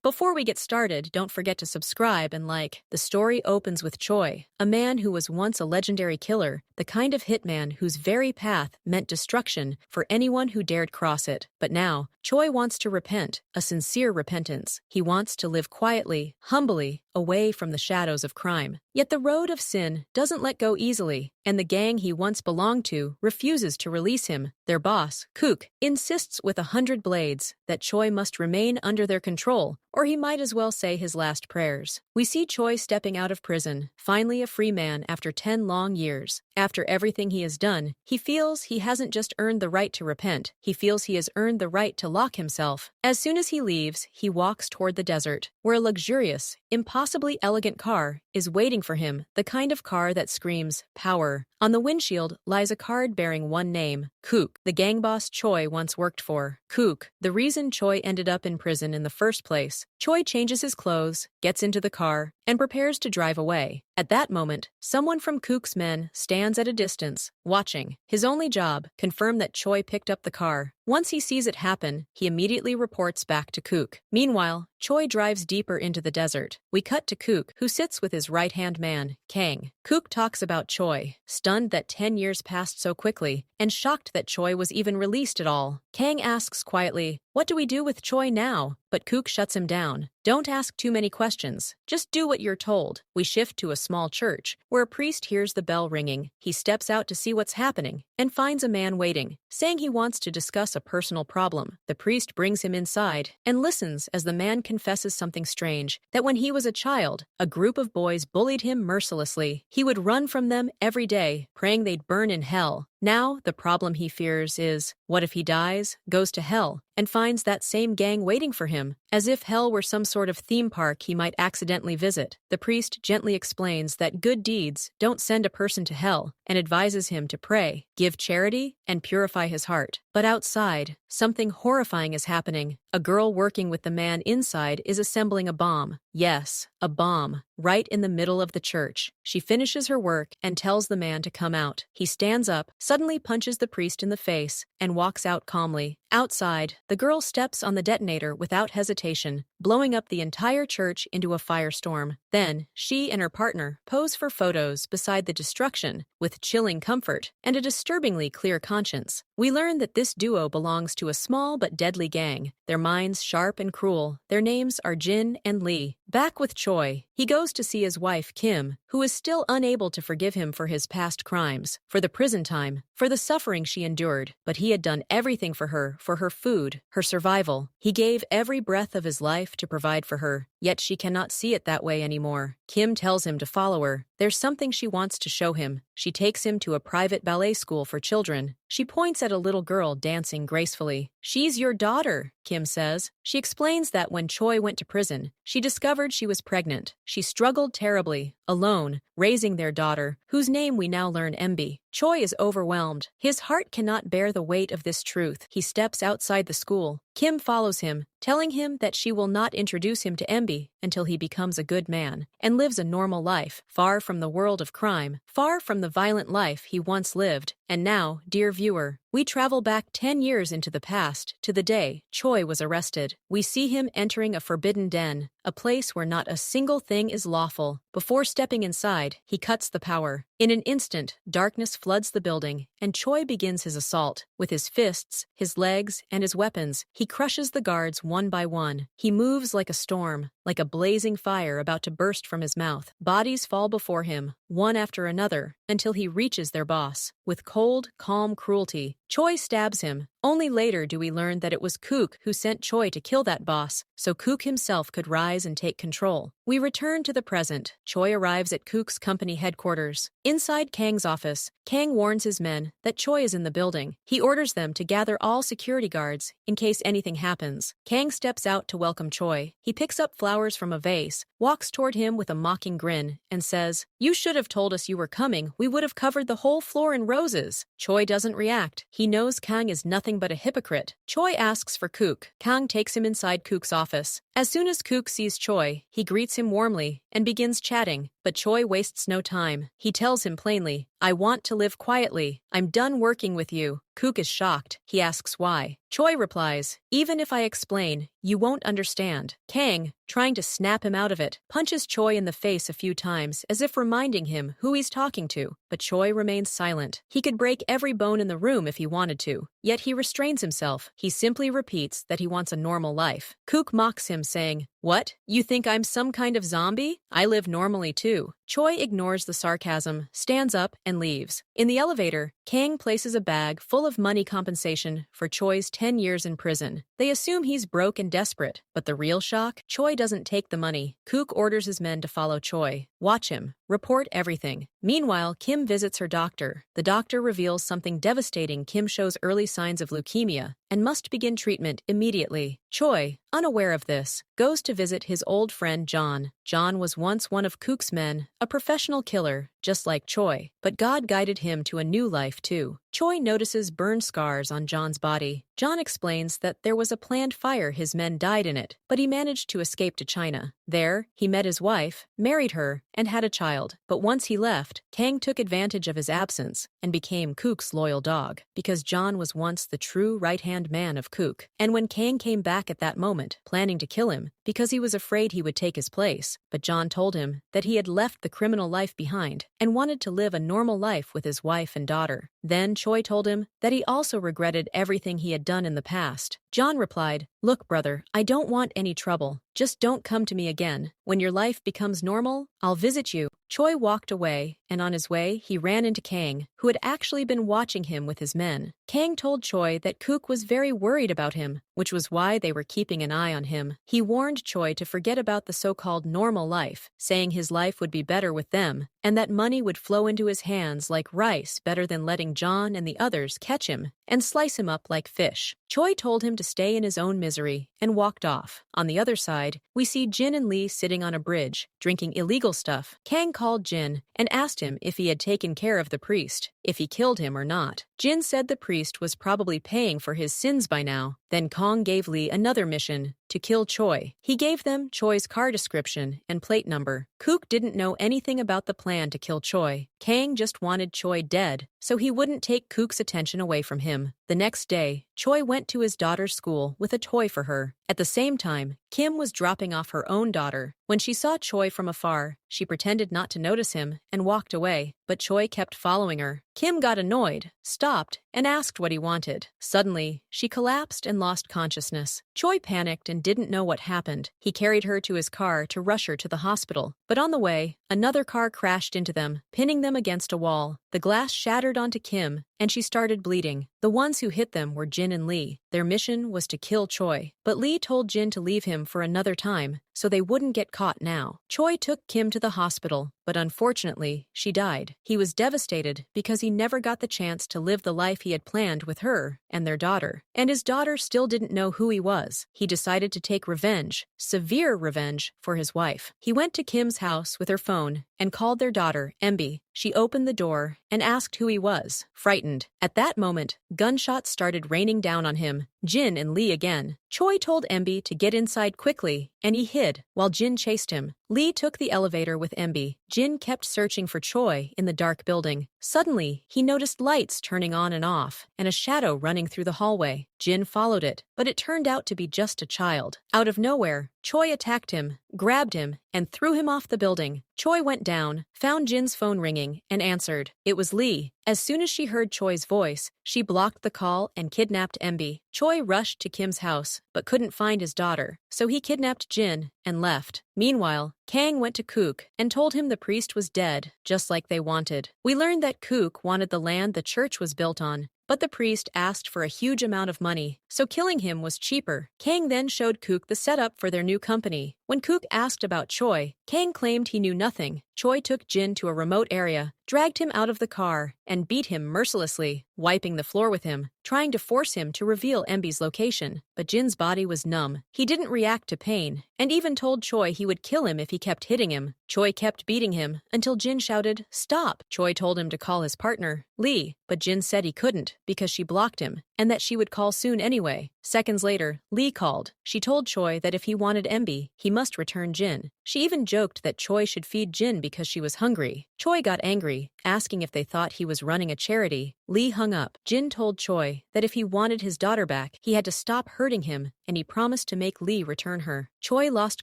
Before we get started, don't forget to subscribe and like. The story opens with Choi, a man who was once a legendary killer, the kind of hitman whose very path meant destruction for anyone who dared cross it. But now, Choi wants to repent, a sincere repentance. He wants to live quietly, humbly, away from the shadows of crime. Yet the road of sin doesn't let go easily, and the gang he once belonged to refuses to release him. Their boss, Kook, insists with 100 blades that Choi must remain under their control, or he might as well say his last prayers. We see Choi stepping out of prison, finally a free man after 10 long years. After everything he has done, he feels he hasn't just earned the right to repent, he feels he has earned the right to lock himself. As soon as he leaves, he walks toward the desert, where a luxurious, impossibly elegant car is waiting for him, the kind of car that screams power. On the windshield lies a card bearing one name, Kook, the gang boss Choi once worked for. Kook, the reason Choi ended up in prison in the first place. Choi changes his clothes, gets into the car, and prepares to drive away. At that moment, someone from Kook's men stands at a distance, watching. His only job, confirm that Choi picked up the car. Once he sees it happen, he immediately reports back to Kook. Meanwhile, Choi drives deeper into the desert. We cut to Kook, who sits with his right-hand man, Kang. Kook talks about Choi, stunned that 10 years passed so quickly, and shocked that Choi was even released at all. Kang asks quietly, "What do we do with Choi now?" But Kook shuts him down. "Don't ask too many questions. Just do what you're told." We shift to a small church, where a priest hears the bell ringing. He steps out to see what's happening, and finds a man waiting, saying he wants to discuss a personal problem. The priest brings him inside, and listens as the man confesses something strange, that when he was a child, a group of boys bullied him mercilessly. He would run from them every day, praying they'd burn in hell. Now, the problem he fears is, what if he dies, goes to hell, and finds that same gang waiting for him, as if hell were some sort of theme park he might accidentally visit. The priest gently explains that good deeds don't send a person to hell, and advises him to pray, give charity, and purify his heart. But outside, something horrifying is happening. A girl working with the man inside is assembling a bomb. Yes, a bomb, right in the middle of the church. She finishes her work and tells the man to come out. He stands up, suddenly punches the priest in the face, and walks out calmly. Outside, the girl steps on the detonator without hesitation, blowing up the entire church into a firestorm. Then, she and her partner pose for photos beside the destruction, with chilling comfort and a disturbingly clear conscience. We learn that this duo belongs to a small but deadly gang, their minds sharp and cruel. Their names are Jin and Lee. Back with Choi, he goes to see his wife Kim, who is still unable to forgive him for his past crimes, for the prison time, for the suffering she endured. But he had done everything for her food, her survival. He gave every breath of his life to provide for her, yet she cannot see it that way anymore. Kim tells him to follow her. There's something she wants to show him. She takes him to a private ballet school for children. She points at a little girl dancing gracefully. "She's your daughter," Kim says. She explains that when Choi went to prison, she discovered she was pregnant. She struggled terribly, alone, raising their daughter, whose name we now learn Embi. Choi is overwhelmed. His heart cannot bear the weight of this truth. He steps outside the school. Kim follows him, telling him that she will not introduce him to Embi until he becomes a good man and lives a normal life, far from the world of crime, far from the violent life he once lived. And now, dear viewer, we travel back 10 years into the past, to the day Choi was arrested. We see him entering a forbidden den, a place where not a single thing is lawful. Before stepping inside, he cuts the power. In an instant, darkness floods the building, and Choi begins his assault. With his fists, his legs, and his weapons, he crushes the guards one by one. He moves like a storm, like a blazing fire about to burst from his mouth. Bodies fall before him, one after another, until he reaches their boss. With cold, calm cruelty, Choi stabs him. Only later do we learn that it was Kook who sent Choi to kill that boss, so Kook himself could rise and take control. We return to the present. Choi arrives at Kook's company headquarters. Inside Kang's office, Kang warns his men that Choi is in the building. He orders them to gather all security guards in case anything happens. Kang steps out to welcome Choi. He picks up flowers from a vase, walks toward him with a mocking grin, and says, "You should have told us you were coming. We would have covered the whole floor in roses." Choi doesn't react. He knows Kang is nothing but a hypocrite. Choi asks for Kook. Kang takes him inside Kook's office. As soon as Kook sees Choi, he greets him warmly and begins chatting, but Choi wastes no time. He tells him plainly, "I want to live quietly. I'm done working with you." Kook is shocked. He asks why. Choi replies, "Even if I explain, you won't understand." Kang, trying to snap him out of it, punches Choi in the face a few times as if reminding him who he's talking to, but Choi remains silent. He could break every bone in the room if he wanted to, yet he restrains himself. He simply repeats that he wants a normal life. Kook mocks him, saying, "What? You think I'm some kind of zombie? I live normally too." Choi ignores the sarcasm, stands up, and leaves. In the elevator, Kang places a bag full of money compensation for Choi's 10 years in prison. They assume he's broke and desperate, but the real shock? Choi doesn't take the money. Kook orders his men to follow Choi. Watch him. Report everything. Meanwhile, Kim visits her doctor. The doctor reveals something devastating. Kim shows early signs of leukemia and must begin treatment immediately. Choi, unaware of this, goes to visit his old friend John. John was once one of Kook's men, a professional killer, just like Choi, but God guided him to a new life too. Choi notices burn scars on John's body. John explains that there was a planned fire, his men died in it, but he managed to escape to China. There, he met his wife, married her, and had a child. But once he left, Kang took advantage of his absence and became Kook's loyal dog, because John was once the true right-hand man of Kook. And when Kang came back at that moment, planning to kill him, because he was afraid he would take his place, but John told him that he had left the criminal life behind and wanted to live a normal life with his wife and daughter. Then Choi told him that he also regretted everything he had done in the past. John replied, "Look, brother, I don't want any trouble. Just don't come to me again. When your life becomes normal, I'll visit you." Choi walked away, and on his way, he ran into Kang, who had actually been watching him with his men. Kang told Choi that Kook was very worried about him, which was why they were keeping an eye on him. He warned Choi to forget about the so-called normal life, saying his life would be better with them, and that money would flow into his hands like rice better than letting John and the others catch him and slice him up like fish. Choi told him to stay in his own misery and walked off. On the other side, we see Jin and Lee sitting on a bridge, drinking illegal stuff. Kang called Jin and asked him if he had taken care of the priest, if he killed him or not. Jin said the priest was probably paying for his sins by now. Then Kang gave Lee another mission, to kill Choi. He gave them Choi's car description and plate number. Kook didn't know anything about the plan to kill Choi. Kang just wanted Choi dead, so he wouldn't take Kook's attention away from him. The next day, Choi went to his daughter's school with a toy for her. At the same time, Kim was dropping off her own daughter. When she saw Choi from afar, she pretended not to notice him and walked away, but Choi kept following her. Kim got annoyed, stopped, and asked what he wanted. Suddenly, she collapsed and lost consciousness. Choi panicked and didn't know what happened. He carried her to his car to rush her to the hospital, but on the way, another car crashed into them, pinning them against a wall. The glass shattered onto Kim, and she started bleeding. The ones who hit them were Jin and Lee. Their mission was to kill Choi, but Lee told Jin to leave him for another time, so they wouldn't get caught now. Choi took Kim to the hospital, but unfortunately, she died. He was devastated because he never got the chance to live the life he had planned with her and their daughter. And his daughter still didn't know who he was. He decided to take revenge, severe revenge, for his wife. He went to Kim's house with her phone and called their daughter, Embi. She opened the door and asked who he was, frightened. At that moment, gunshots started raining down on him. Jin and Lee again. Choi told Embi to get inside quickly, and he hid, while Jin chased him. Lee took the elevator with Embi. Jin kept searching for Choi in the dark building. Suddenly, he noticed lights turning on and off, and a shadow running through the hallway. Jin followed it, but it turned out to be just a child. Out of nowhere, Choi attacked him, grabbed him, and threw him off the building. Choi went down, found Jin's phone ringing, and answered. It was Lee. As soon as she heard Choi's voice, she blocked the call and kidnapped Embi. Choi rushed to Kim's house, but couldn't find his daughter, so he kidnapped Jin and left. Meanwhile, Kang went to Kook and told him the priest was dead, just like they wanted. We learned that Kook wanted the land the church was built on, but the priest asked for a huge amount of money, so killing him was cheaper. Kang then showed Kook the setup for their new company. When Kook asked about Choi, Kang claimed he knew nothing. Choi took Jin to a remote area dragged him out of the car, and beat him mercilessly, wiping the floor with him, trying to force him to reveal Emby's location. But Jin's body was numb. He didn't react to pain, and even told Choi he would kill him if he kept hitting him. Choi kept beating him until Jin shouted, "Stop!" Choi told him to call his partner, Lee, but Jin said he couldn't because she blocked him, and that she would call soon anyway. Seconds later, Lee called. She told Choi that if he wanted Emby, he must return Jin. She even joked that Choi should feed Jin because she was hungry. Choi got angry, asking if they thought he was running a charity. Lee hung up. Jin told Choi that if he wanted his daughter back, he had to stop hurting him, and he promised to make Lee return her. Choi lost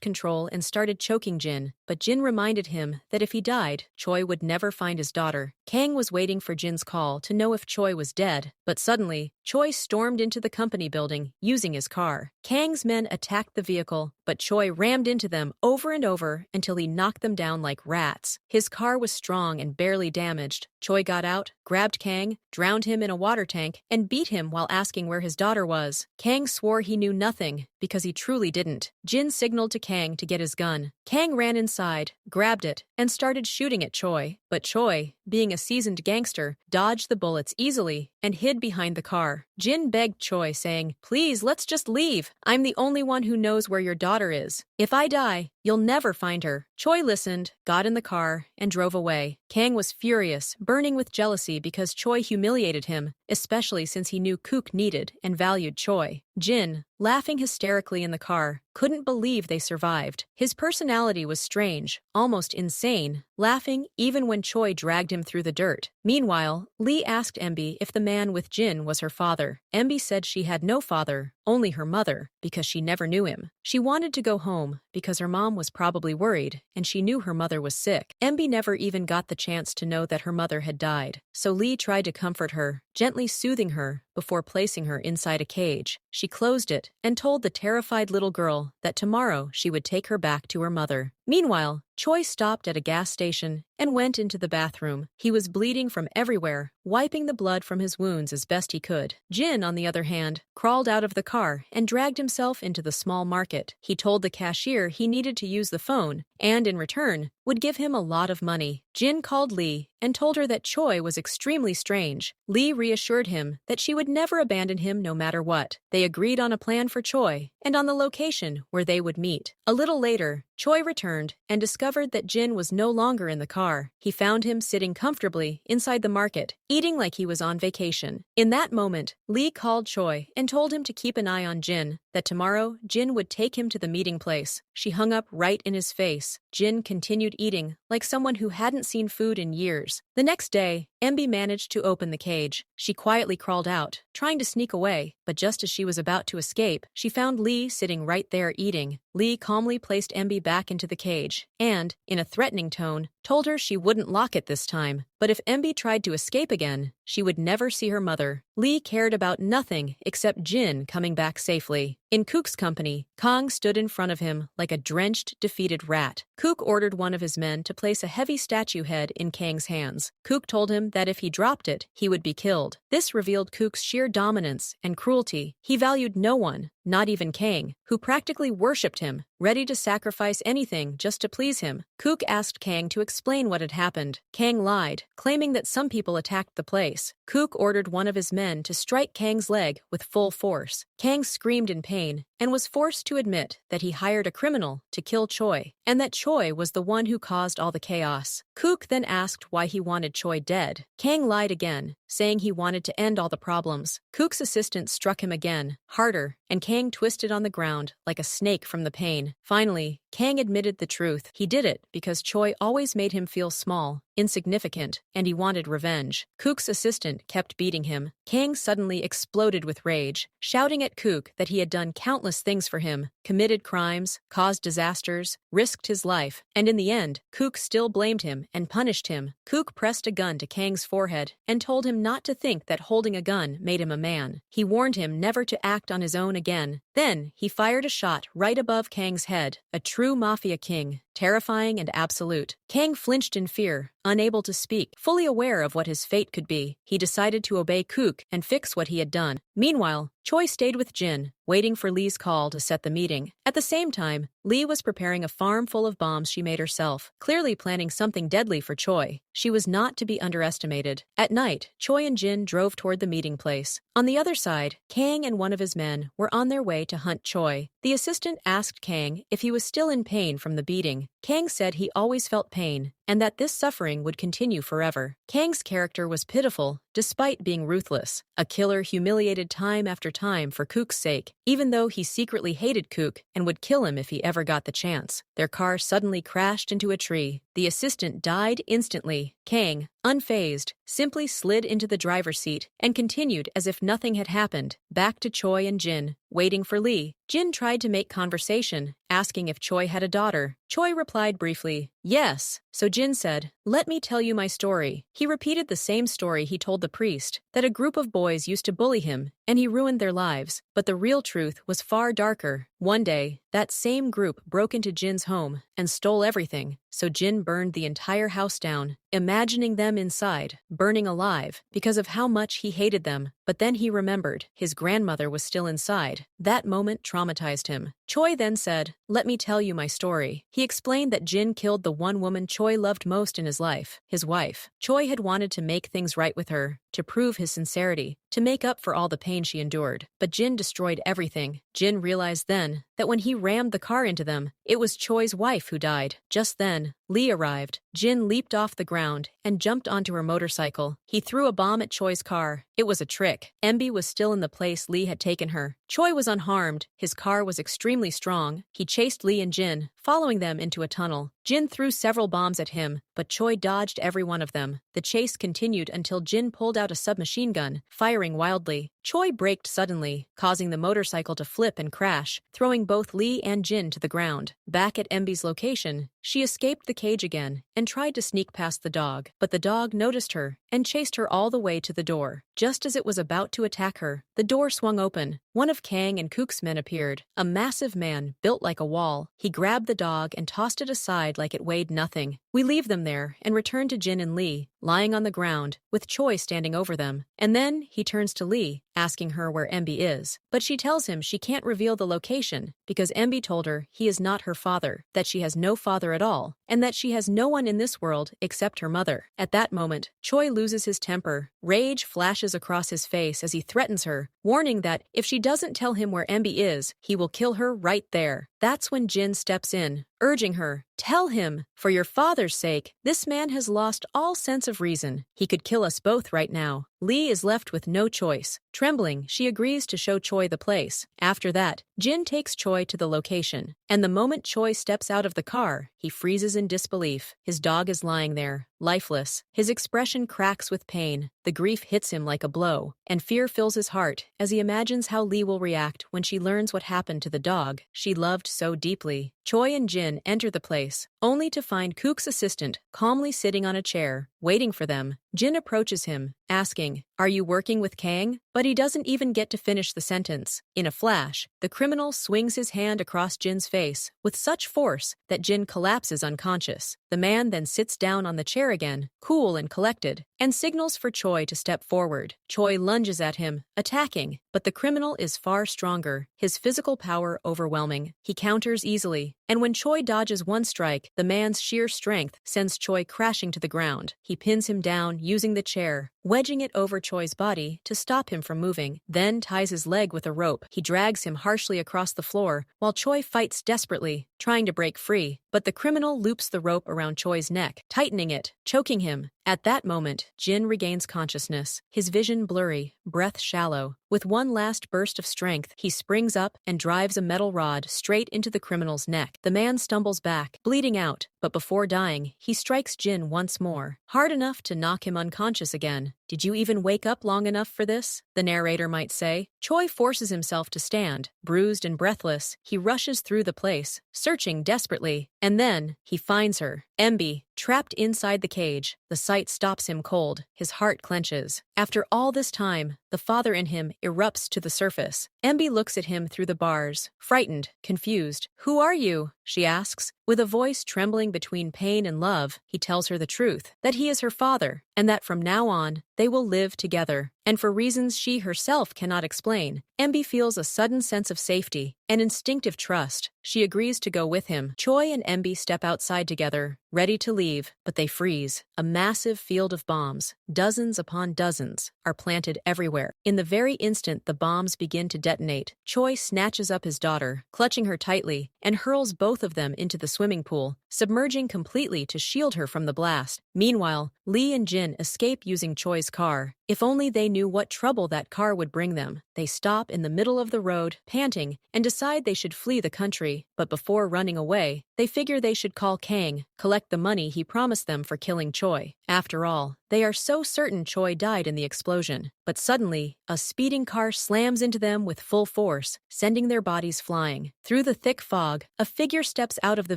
control and started choking Jin, but Jin reminded him that if he died, Choi would never find his daughter. Kang was waiting for Jin's call to know if Choi was dead, but suddenly, Choi stormed into the company building, using his car. Kang's men attacked the vehicle, but Choi rammed into them over and over until he knocked them down like rats. His car was strong and barely damaged. Choi got out, grabbed Kang, drowned him in a water tank, and beat him while asking where his daughter was. Kang swore he knew nothing, because he truly didn't. Jin signaled to Kang to get his gun. Kang ran inside, grabbed it, and started shooting at Choi. But Choi, being a seasoned gangster, dodged the bullets easily and hid behind the car. Jin begged Choi, saying, "Please, let's just leave. I'm the only one who knows where your daughter is. If I die, you'll never find her." Choi listened, got in the car, and drove away. Kang was furious, burning with jealousy because Choi humiliated him, especially since he knew Kook needed and valued Choi. Jin, laughing hysterically in the car, couldn't believe they survived. His personality was strange, almost insane, laughing even when Choi dragged him through the dirt. Meanwhile, Lee asked Emby if the man with Jin was her father. Emby said she had no father, only her mother, because she never knew him. She wanted to go home because her mom was probably worried, and she knew her mother was sick. Emby never even got the chance to know that her mother had died, so Lee tried to comfort her, gently soothing her before placing her inside a cage. She closed it and told the terrified little girl that tomorrow she would take her back to her mother. Meanwhile, Choi stopped at a gas station and went into the bathroom. He was bleeding from everywhere, wiping the blood from his wounds as best he could. Jin, on the other hand, crawled out of the car and dragged himself into the small market. He told the cashier he needed to use the phone, and in return, would give him a lot of money. Jin called Lee and told her that Choi was extremely strange. Lee reassured him that she would never abandon him no matter what. They agreed on a plan for Choi and on the location where they would meet. A little later, Choi returned and discovered that Jin was no longer in the car. He found him sitting comfortably inside the market, eating like he was on vacation. In that moment, Lee called Choi and told him to keep an eye on Jin, that tomorrow Jin would take him to the meeting place. She hung up right in his face. Jin continued eating like someone who hadn't seen food in years. The next day, Emby managed to open the cage. She quietly crawled out, trying to sneak away, but just as she was about to escape, she found Lee sitting right there eating. Lee calmly placed Emby back into the cage and, in a threatening tone, told her she wouldn't lock it this time. But if Emby tried to escape again, she would never see her mother. Lee cared about nothing except Jin coming back safely. In Kook's company, Kang stood in front of him like a drenched, defeated rat. Kook ordered one of his men to place a heavy statue head in Kang's hands. Kook told him that if he dropped it, he would be killed. This revealed Kook's sheer dominance and cruelty. He valued no one, not even Kang, who practically worshipped him, ready to sacrifice anything just to please him. Kook asked Kang to explain what had happened. Kang lied, claiming that some people attacked the place. Kook ordered one of his men to strike Kang's leg with full force. Kang screamed in pain and was forced to admit that he hired a criminal to kill Choi, and that Choi was the one who caused all the chaos. Kook then asked why he wanted Choi dead. Kang lied again, saying he wanted to end all the problems. Kook's assistant struck him again, harder, and Kang twisted on the ground like a snake from the pain. Finally, Kang admitted the truth. He did it because Choi always made him feel small, insignificant, and he wanted revenge. Kook's assistant kept beating him. Kang suddenly exploded with rage, shouting at Kook that he had done countless things for him, committed crimes, caused disasters, risked his life, and in the end, Kook still blamed him and punished him. Kook pressed a gun to Kang's forehead and told him not to think that holding a gun made him a man. He warned him never to act on his own again. Then, he fired a shot right above Kang's head, a true mafia king, terrifying and absolute. Kang flinched in fear, unable to speak, fully aware of what his fate could be. He decided to obey Kook and fix what he had done. Meanwhile, Choi stayed with Jin, waiting for Lee's call to set the meeting. At the same time, Lee was preparing a farm full of bombs she made herself, clearly planning something deadly for Choi. She was not to be underestimated. At night, Choi and Jin drove toward the meeting place. On the other side, Kang and one of his men were on their way to hunt Choi. The assistant asked Kang if he was still in pain from the beating. Kang said he always felt pain, and that this suffering would continue forever. Kang's character was pitiful, despite being ruthless. A killer humiliated time after time for Kook's sake, even though he secretly hated Kook and would kill him if he ever got the chance. Their car suddenly crashed into a tree. The assistant died instantly. Kang, unfazed, simply slid into the driver's seat and continued as if nothing had happened, back to Choi and Jin, waiting for Lee. Jin tried to make conversation, asking if Choi had a daughter. Choi replied briefly, "Yes." So Jin said, "Let me tell you my story." He repeated the same story he told the priest, that a group of boys used to bully him, and he ruined their lives. But the real truth was far darker. One day, that same group broke into Jin's home and stole everything, so Jin burned the entire house down, imagining them inside, burning alive, because of how much he hated them. But then he remembered his grandmother was still inside. That moment traumatized him. Choi then said, "Let me tell you my story." He explained that Jin killed the one woman Choi loved most in his life, his wife. Choi had wanted to make things right with her, to prove his sincerity, to make up for all the pain she endured. But Jin destroyed everything. Jin realized then that when he rammed the car into them, it was Choi's wife who died. Just then, Lee arrived. Jin leaped off the ground and jumped onto her motorcycle. He threw a bomb at Choi's car. It was a trick. Embi was still in the place Lee had taken her. Choi was unharmed. His car was extremely strong. He chased Lee and Jin, following them into a tunnel. Jin threw several bombs at him, but Choi dodged every one of them. The chase continued until Jin pulled out a submachine gun, firing wildly. Choi braked suddenly, causing the motorcycle to flip and crash, throwing both Lee and Jin to the ground. Back at Embi's location, she escaped the cage again and tried to sneak past the dog, but the dog noticed her and chased her all the way to the door. Just as it was about to attack her, the door swung open. One of Kang and Kook's men appeared, a massive man built like a wall. He grabbed the dog and tossed it aside like it weighed nothing. We leave them there and return to Jin and Lee, lying on the ground, with Choi standing over them. And then he turns to Lee, asking her where Embi is. But she tells him she can't reveal the location because Embi told her he is not her father, that she has no father at all, and that she has no one in this world except her mother. At that moment, Choi loses his temper. Rage flashes across his face as he threatens her, warning that if she doesn't tell him where Embi is, he will kill her right there. That's when Jin steps in, urging her, "Tell him, for your father's sake. This man has lost all sense of reason. He could kill us both right now." Lee is left with no choice. Trembling, she agrees to show Choi the place. After that, Jin takes Choi to the location, and the moment Choi steps out of the car, he freezes in disbelief. His dog is lying there, lifeless. His expression cracks with pain. The grief hits him like a blow, and fear fills his heart as he imagines how Lee will react when she learns what happened to the dog she loved so deeply. Choi and Jin enter the place, only to find Kook's assistant calmly sitting on a chair, waiting for them. Jin approaches him, asking, "Are you working with Kang?" But he doesn't even get to finish the sentence. In a flash, the criminal swings his hand across Jin's face with such force that Jin collapses unconscious. The man then sits down on the chair again, cool and collected, and signals for Choi to step forward. Choi lunges at him, attacking, but the criminal is far stronger, his physical power overwhelming. He counters easily, and when Choi dodges one strike, the man's sheer strength sends Choi crashing to the ground. He pins him down using the chair, wedging it over Choi's body to stop him from moving, then ties his leg with a rope. He drags him harshly across the floor, while Choi fights desperately, trying to break free. But the criminal loops the rope around Choi's neck, tightening it, choking him. At that moment, Jin regains consciousness, his vision blurry, breath shallow. With one last burst of strength, he springs up and drives a metal rod straight into the criminal's neck. The man stumbles back, bleeding out, but before dying, he strikes Jin once more, hard enough to knock him unconscious again. "Did you even wake up long enough for this?" the narrator might say. Choi forces himself to stand. Bruised and breathless, he rushes through the place, searching desperately. And then, he finds her. Embi, Trapped inside the cage, the sight stops him cold, his heart clenches. After all this time, the father in him erupts to the surface. Embi looks at him through the bars, frightened, confused. "Who are you?" she asks. With a voice trembling between pain and love, he tells her the truth, that he is her father, and that from now on, they will live together. And for reasons she herself cannot explain, Embi feels a sudden sense of safety, an instinctive trust. She agrees to go with him. Choi and Embi step outside together, ready to leave, but they freeze. A massive field of bombs, dozens upon dozens, are planted everywhere. In the very instant the bombs begin to detonate, Choi snatches up his daughter, clutching her tightly, and hurls both of them into the swimming pool, submerging completely to shield her from the blast. Meanwhile, Lee and Jin escape using Choi's car. If only they knew what trouble that car would bring them. They stop in the middle of the road, panting, and decide they should flee the country. But before running away, they figure they should call Kang, collect the money he promised them for killing Choi. After all, they are so certain Choi died in the explosion. But suddenly, a speeding car slams into them with full force, sending their bodies flying. Through the thick fog, a figure steps out of the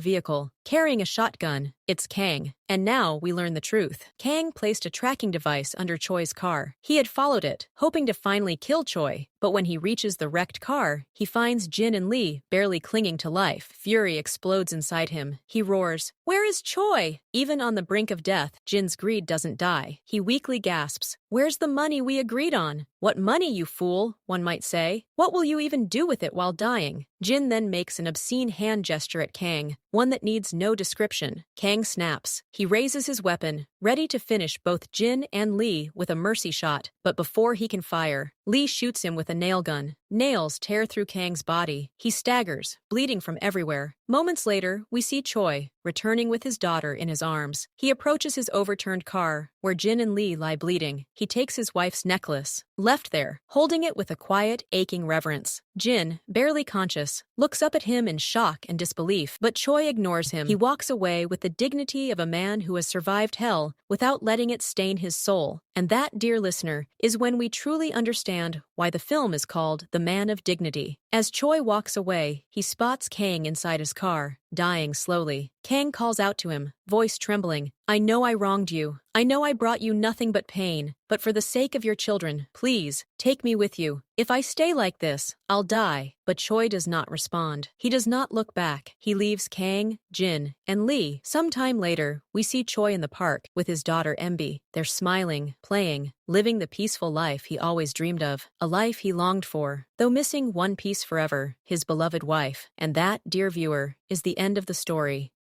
vehicle, carrying a shotgun. It's Kang. And now we learn the truth. Kang placed a tracking device under Choi's car. He had followed it, hoping to finally kill Choi. But when he reaches the wrecked car, he finds Jin and Lee barely clinging to life. Fury explodes inside him. He roars, "Where is Choi?" Even on the brink of death, Jin's greed doesn't die. He weakly gasps, "Where's the money we agreed on?" "What money, you fool?" one might say. "What will you even do with it while dying?" Jin then makes an obscene hand gesture at Kang, one that needs no description. Kang snaps. He raises his weapon, ready to finish both Jin and Lee with a mercy shot. But before he can fire, Lee shoots him with a nail gun. Nails tear through Kang's body. He staggers, bleeding from everywhere. Moments later, we see Choi, returning with his daughter in his arms. He approaches his overturned car, where Jin and Lee lie bleeding. He takes his wife's necklace, left there, holding it with a quiet, aching reverence. Jin, barely conscious, looks up at him in shock and disbelief, but Choi ignores him. He walks away with the dignity of a man who has survived hell without letting it stain his soul. And that, dear listener, is when we truly understand why the film is called The Man of Dignity. As Choi walks away, he spots Kang inside his car, dying slowly. Kang calls out to him, voice trembling, "I know I wronged you. I know I brought you nothing but pain, but for the sake of your children, please, take me with you. If I stay like this, I'll die." But Choi does not respond. He does not look back. He leaves Kang, Jin, and Lee. Sometime later, we see Choi in the park with his daughter Embi. They're smiling, playing, living the peaceful life he always dreamed of, a life he longed for, though missing one piece forever, his beloved wife. And that, dear viewer, is the end of the story.